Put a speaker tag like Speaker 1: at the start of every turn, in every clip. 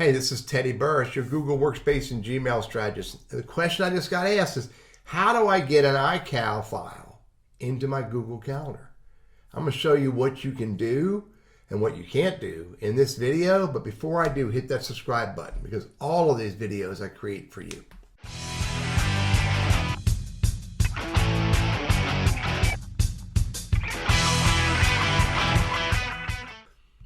Speaker 1: Hey, this is Teddy Burris, your Google Workspace and Gmail strategist. The question I just got asked is, how do I get an iCal file into my Google Calendar? I'm going to show you what you can do and what you can't do in this video. But before I do, hit that subscribe button because all of these videos I create for you.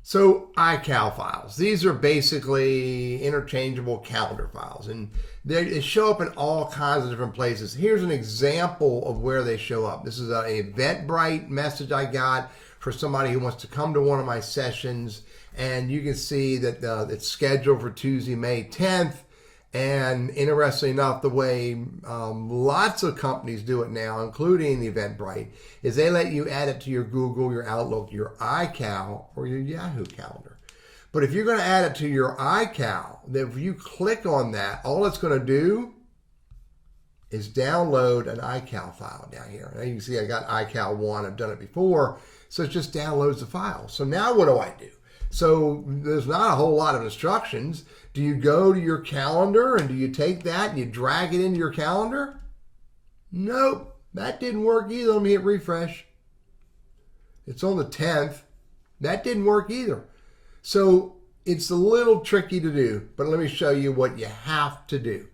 Speaker 1: So Ical files, these are basically interchangeable calendar files, and they show up in all kinds of different places. Here's an example of where they show up. This is an Eventbrite message I got for somebody who wants to come to one of my sessions, and you can see that it's scheduled for Tuesday, May 10th. And interestingly enough, the way lots of companies do it now, including Eventbrite, is they let you add it to your Google, your Outlook, your iCal, or your Yahoo calendar. But if you're going to add it to your iCal, then if you click on that, all it's going to do is download an iCal file down here. Now you can see I got iCal 1. I've done it before. So it just downloads the file. So now what do I do? So there's not a whole lot of instructions. Do you go to your calendar and do you take that and you drag it into your calendar? Nope, that didn't work either. Let me hit refresh. It's on the 10th. That didn't work either. So it's a little tricky to do, but let me show you what you have to do.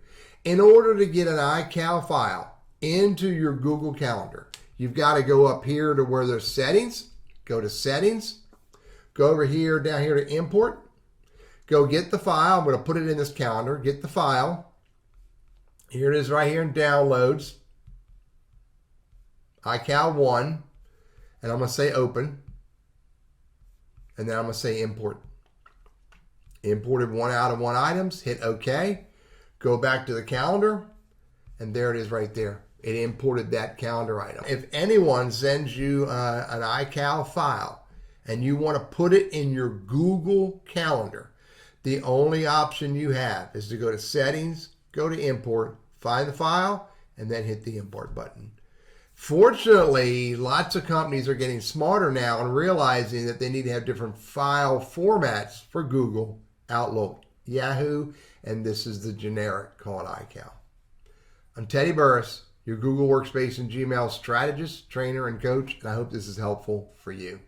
Speaker 1: In order to get an iCal file into your Google Calendar, you've got to go up here to where there's settings, go to settings, go over here, down here to import. Go get the file. I'm going to put it in this calendar. Get the file. Here it is right here in downloads. iCal 1. And I'm going to say open. And then I'm going to say import. Imported one out of one items. Hit OK. Go back to the calendar. And there it is right there. It imported that calendar item. If anyone sends you an iCal file and you want to put it in your Google Calendar, the only option you have is to go to settings, go to import, find the file, and then hit the import button. Fortunately, lots of companies are getting smarter now and realizing that they need to have different file formats for Google, Outlook, Yahoo, and this is the generic called iCal. I'm Teddy Burris, your Google Workspace and Gmail strategist, trainer, and coach, and I hope this is helpful for you.